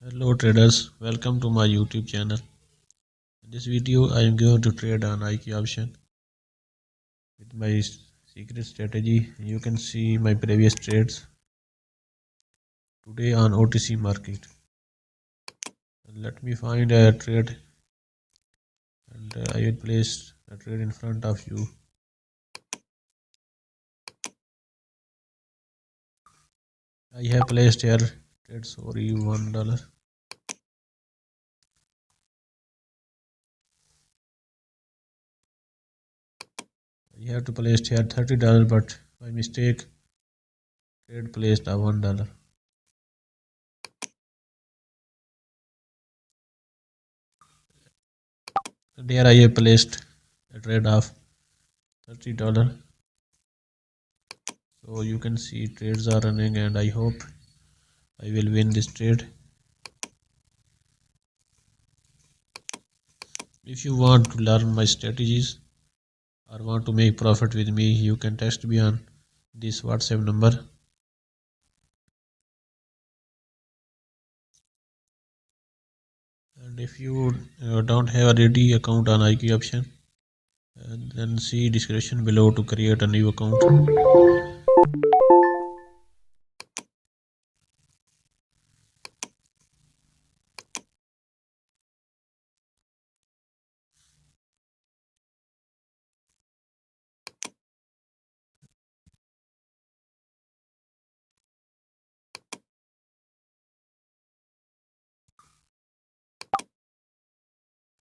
Hello traders, welcome to my YouTube channel. In this video I am going to trade on iqoption with my secret strategy. You can see my previous trades today on OTC market. Let me find a trade and I will place a trade in front of you. I have placed here trade $1. I have to place here $30, but by mistake trade placed a $1. And here I have placed a trade of $30. So you can see trades are running and I hope I will win this trade. If you want to learn my strategies or want to make profit with me, you can text me on this WhatsApp number. And if you don't have a ready account on iqoption, then see description below to create a new account.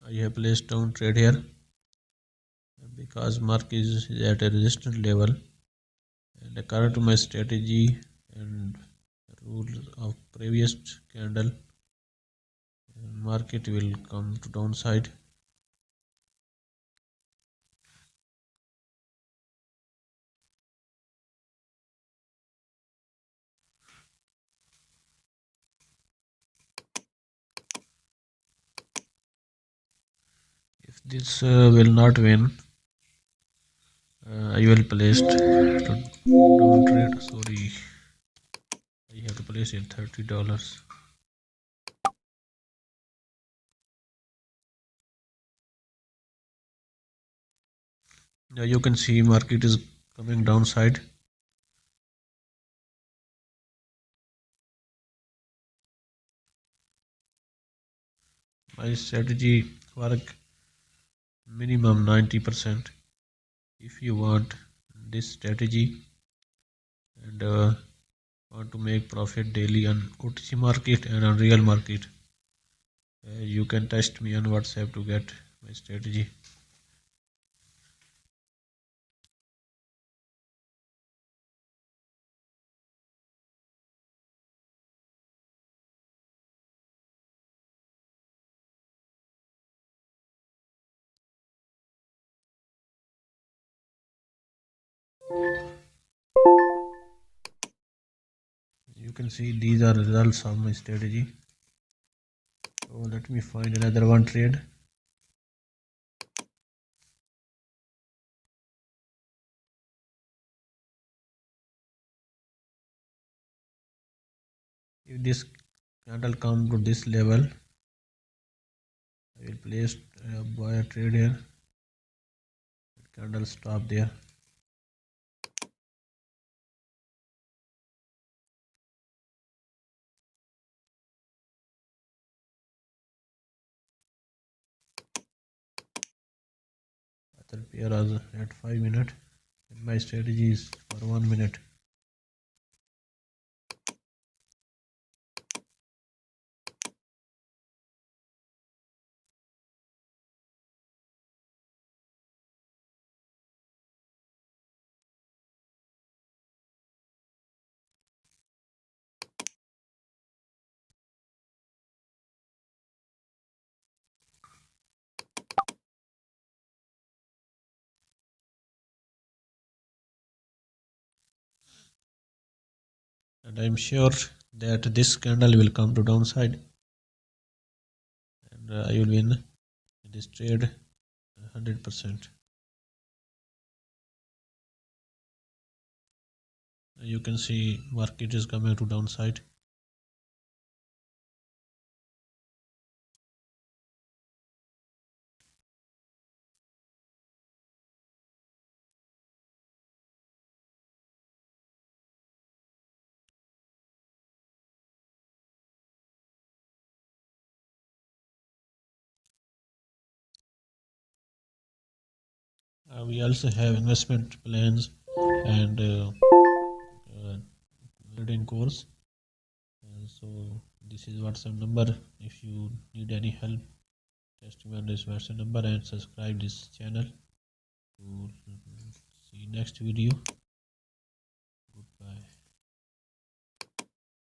I have placed down trade here because market is at a resistance level, and according to my strategy and rules of previous candle, market will come to downside. If this will not win, I will place to down trade. Sorry, I have to place in $30. Now you can see market is coming downside. My strategy work minimum 90%. If you want this strategy and want to make profit daily on OTC market and on real market, you can text me on WhatsApp to get my strategy. You can see these are results of my strategy. So let me find another one trade. If this candle come to this level, I will place buy a trade here. Candle stop there. Other pair is at 5 minutes and my strategy is for 1 minute. And I am sure that this candle will come to downside and I will win this trade 100%. You can see market is coming to downside. we also have investment plans and trading course. So this is WhatsApp number. If you need any help, text me on this WhatsApp number and subscribe this channel to see next video. Goodbye.